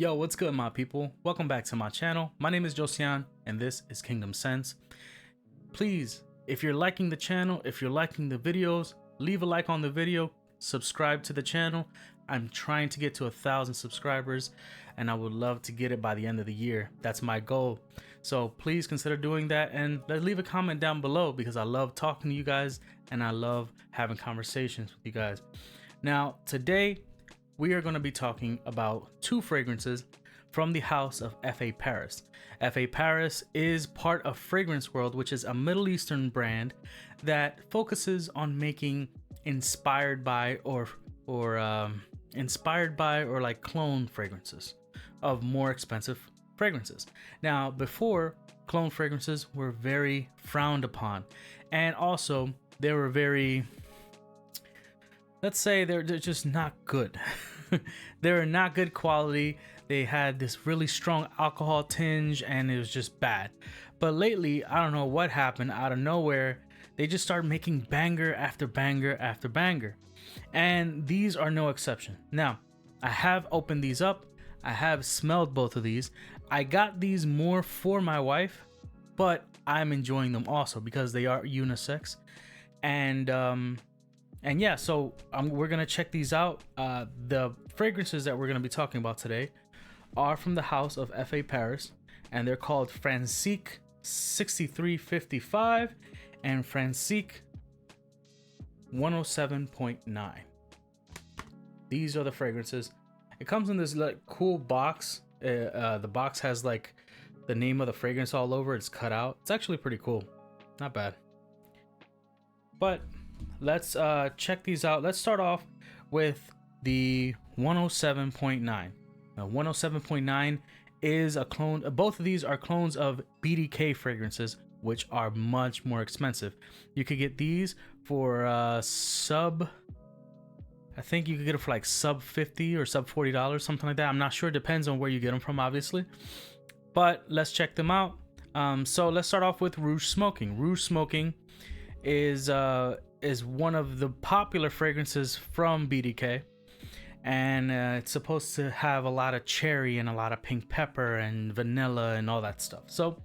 Yo, what's good, my people? Welcome back to my channel. My name is Josian, and this is Kingdom Sense. Please, if you're liking the channel, if you're liking the videos, leave a like on the video, subscribe to the channel. I'm trying to get to 1,000 subscribers, and I would love to get it by the end of the year. That's my goal. So please consider doing that, and leave a comment down below because I love talking to you guys, and I love having conversations with you guys. Now, today, we are going to be talking about two fragrances from the house of F.A. Paris. F.A. Paris is part of Fragrance World, which is a Middle Eastern brand that focuses on making inspired by or like clone fragrances of more expensive fragrances. Now, before, clone fragrances were very frowned upon, and also they were very, let's say they're just not good. They're not good quality. They had this really strong alcohol tinge and it was just bad. But lately, I don't know what happened, out of nowhere, they just started making banger after banger after banger. And these are no exception. Now, I have opened these up. I have smelled both of these. I got these more for my wife, but I'm enjoying them also because they are unisex. And yeah, so we're gonna check these out. The fragrances that we're gonna be talking about today are from the house of F.A. Paris, and they're called Francique 63.55 and Francique 107.9. These are the fragrances. It comes in this like cool box. The box has like the name of the fragrance all over. It's cut out. It's actually pretty cool. Not bad. But let's check these out. Let's start off with the 107.9. Now, 107.9 is a clone. Both of these are clones of BDK fragrances, which are much more expensive. You could get these for I think you could get it for like sub $50 or sub $40, something like that. I'm not sure. It depends on where you get them from, obviously. But let's check them out. So let's start off with Rouge Smoking. Rouge Smoking is one of the popular fragrances from BDK, and it's supposed to have a lot of cherry and a lot of pink pepper and vanilla and all that stuff. So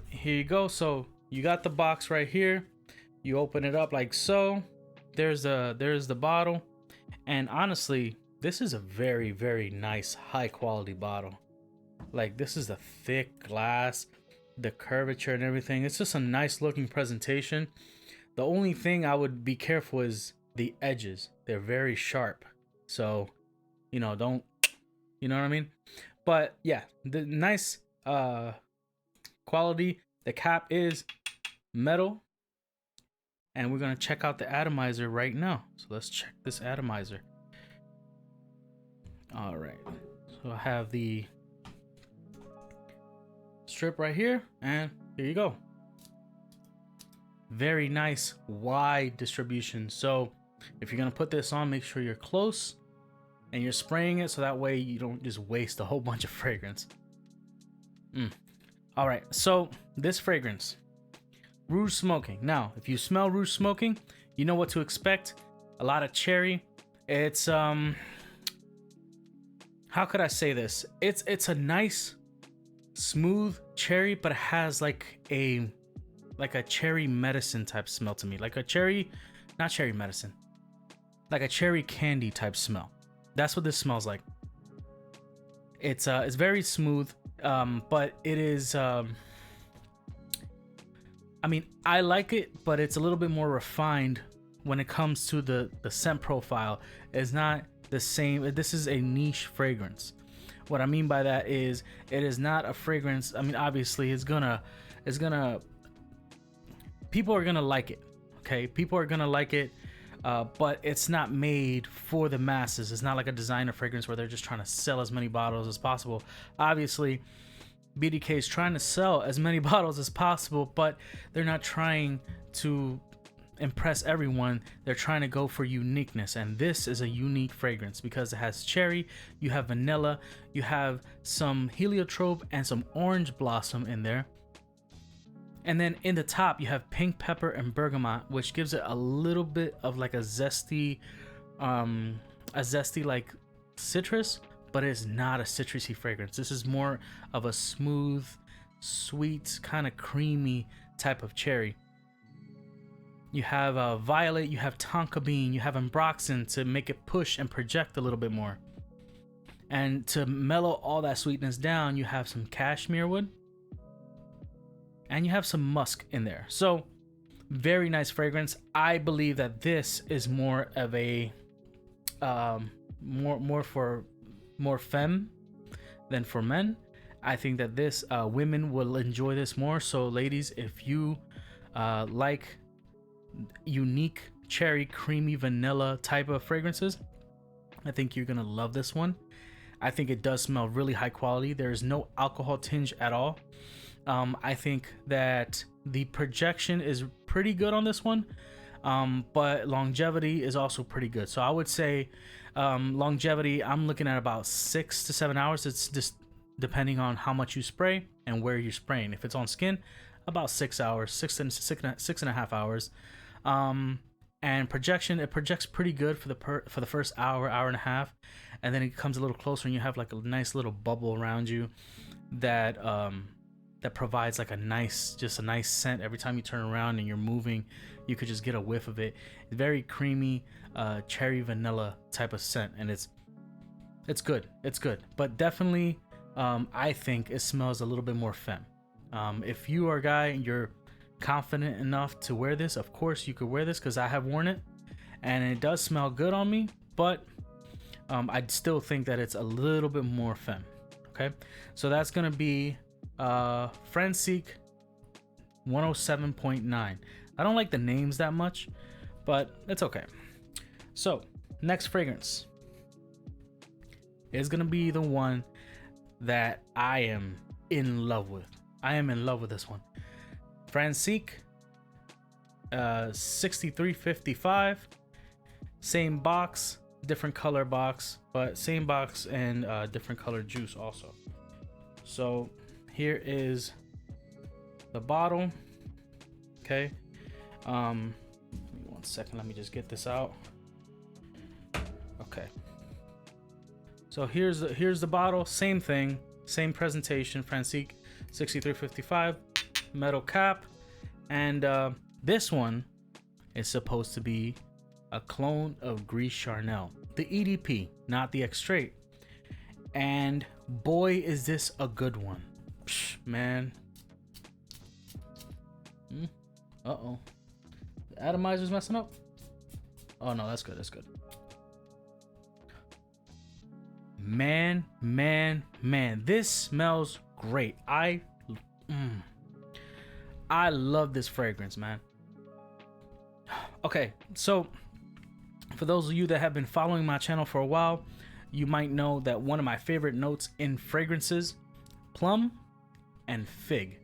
here you go. So you got the box right here. You open it up like so. There's the bottle, and honestly, this is a very, very nice high quality bottle. Like, this is a thick glass, the curvature and everything. It's just a nice looking presentation. The only thing I would be careful is the edges. They're very sharp. So, you know, don't, you know what I mean? But yeah, the nice quality. The cap is metal. And we're going to check out the atomizer right now. So let's check this atomizer. All right. So I have the strip right here, and here you go. Very nice wide distribution. So if you're gonna put this on, make sure you're close and you're spraying it so that way you don't just waste a whole bunch of fragrance. All right, so this fragrance, Rouge Smoking. Now, if you smell Rouge Smoking, you know what to expect. A lot of cherry. It's how could I say this? It's a nice smooth cherry, but it has like a cherry medicine type smell to me, like a cherry, not cherry medicine, like a cherry candy type smell. That's what this smells like. It's very smooth, but it is I mean, I like it, but it's a little bit more refined when it comes to the scent profile. It's not the same. This is a niche fragrance. What I mean by that is it is not a fragrance. I mean, obviously it's gonna people are gonna like it. Okay, people are gonna like it, but it's not made for the masses. It's not like a designer fragrance where they're just trying to sell as many bottles as possible. Obviously, BDK is trying to sell as many bottles as possible, but they're not trying to impress everyone. They're trying to go for uniqueness, and this is a unique fragrance because it has cherry, you have vanilla, you have some heliotrope and some orange blossom in there, and then in the top you have pink pepper and bergamot, which gives it a little bit of like a zesty like citrus, but it's not a citrusy fragrance. This is more of a smooth, sweet, kind of creamy type of cherry. You have violet, you have tonka bean, you have ambroxan to make it push and project a little bit more. And to mellow all that sweetness down, you have some cashmere wood and you have some musk in there. So very nice fragrance. I believe that this is more of a more femme than for men. I think that this women will enjoy this more. So ladies, if you like unique cherry creamy vanilla type of fragrances, I think you're gonna love this one. I think it does smell really high quality. There is no alcohol tinge at all. I think that the projection is pretty good on this one, but longevity is also pretty good. So I would say longevity, I'm looking at about 6 to 7 hours. It's just depending on how much you spray and where you're spraying. If it's on skin, about 6 hours, six and a half hours. And projection, it projects pretty good for the first hour and a half, and then it comes a little closer and you have like a nice little bubble around you that that provides like a nice scent. Every time you turn around and you're moving, you could just get a whiff of it. It's very creamy, cherry vanilla type of scent, and it's good. It's good, but definitely I think it smells a little bit more femme. If you are a guy and you're confident enough to wear this, of course you could wear this, because I have worn it and it does smell good on me, but I'd still think that it's a little bit more femme. Okay, so that's gonna be Francique 107.9. I don't like the names that much, but it's okay. So next fragrance is gonna be the one that I am in love with. I am in love with this one. Francique 63.55. Same box, different color box, but same box and different color juice also. So here is the bottle. Okay. Give me 1 second. Let me just get this out. Okay. So here's the bottle. Same thing, same presentation. Francique 63.55. Metal cap, and this one is supposed to be a clone of Gris Charnel, the EDP, not the X straight. And boy, is this a good one. Psh, man. Uh-oh. The atomizer's messing up. Oh no, that's good. That's good. Man. This smells great. I love this fragrance, man. Okay, so for those of you that have been following my channel for a while, you might know that one of my favorite notes in fragrances, plum and fig,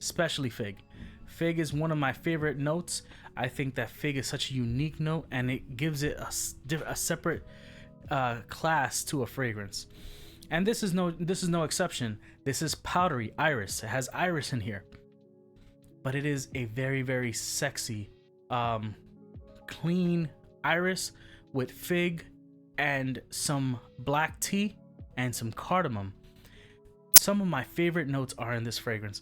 especially fig. Fig is one of my favorite notes. I think that fig is such a unique note, and it gives it a separate class to a fragrance. And this is no exception. This is powdery iris. It has iris in here. But it is a very, very sexy, clean iris with fig and some black tea and some cardamom. Some of my favorite notes are in this fragrance.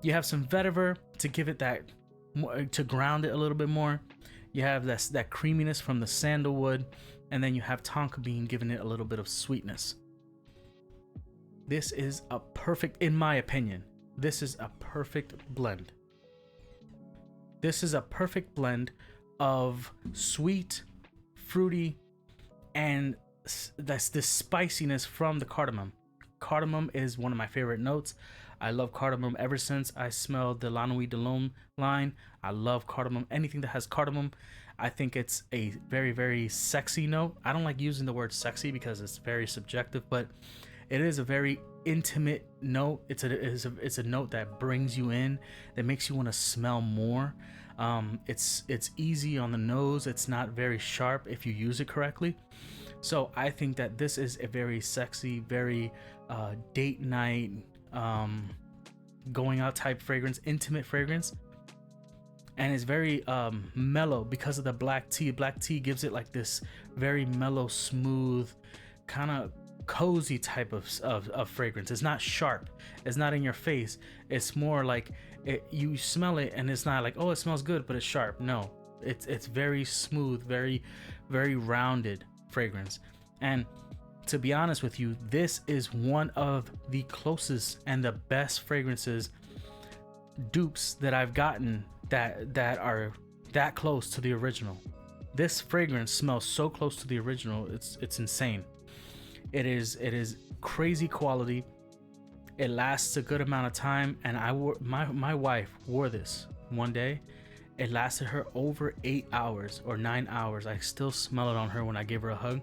You have some vetiver to give it that, to ground it a little bit more. You have that creaminess from the sandalwood, and then you have tonka bean giving it a little bit of sweetness. This is a perfect, in my opinion, this is a perfect blend. This is a perfect blend of sweet, fruity, and that's the spiciness from the cardamom. Cardamom is one of my favorite notes. I love cardamom ever since I smelled the La Nuit de l'Homme line. I love cardamom. Anything that has cardamom, I think it's a very, very sexy note. I don't like using the word sexy because it's very subjective, but it is a very intimate note. It's a note that brings you in, that makes you want to smell more. It's easy on the nose. It's not very sharp if you use it correctly. So I think that this is a very sexy, very date night, going out type fragrance, intimate fragrance. And it's very mellow because of the black tea. Black tea gives it like this very mellow, smooth, kind of cozy type of fragrance. It's not sharp, it's not in your face. It's more like you smell it and it's not like, oh, it smells good but it's sharp. No, it's very smooth, very rounded fragrance. And to be honest with you, this is one of the closest and the best fragrances dupes that I've gotten that are that close to the original. This fragrance smells so close to the original, it's insane. It is crazy quality. It lasts a good amount of time, and my wife wore this one day. It lasted her over 8 hours or 9 hours. I still smell it on her when I gave her a hug,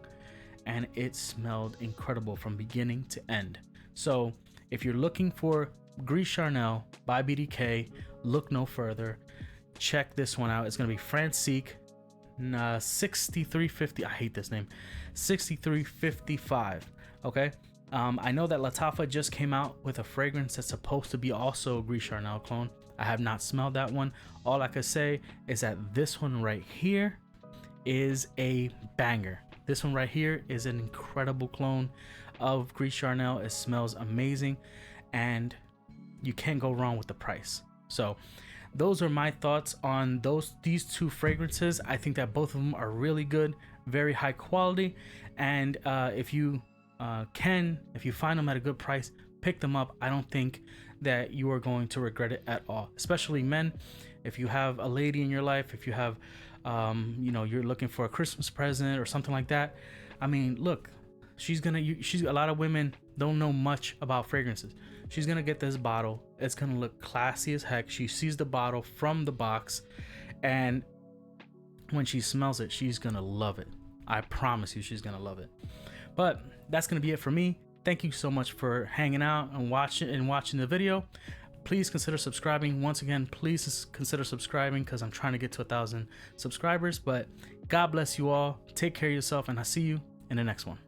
and it smelled incredible from beginning to end. So if you're looking for Gris Charnel by BDK, look no further. Check this one out. It's gonna be Francique 6350. I hate this name. 6355. Okay. I know that Lattafa just came out with a fragrance that's supposed to be also a Gris Charnel clone. I have not smelled that one. All I could say is that this one right here is a banger. This one right here is an incredible clone of Gris Charnel. It smells amazing, and you can't go wrong with the price. So those are my thoughts on these two fragrances. I think that both of them are really good, very high quality, and if you find them at a good price, pick them up. I don't think that you are going to regret it at all, especially men. If you have a lady in your life, if you have you're looking for a Christmas present or something like that, I mean, look, she's a lot of women don't know much about fragrances. She's gonna get this bottle. It's gonna look classy as heck. She sees the bottle from the box, and when she smells it, she's gonna love it. I promise you, she's gonna love it. But that's gonna be it for me. Thank you so much for hanging out and watching the video. Please consider subscribing. Once again, please consider subscribing because I'm trying to get to 1,000 subscribers. But God bless you all. Take care of yourself, and I'll see you in the next one.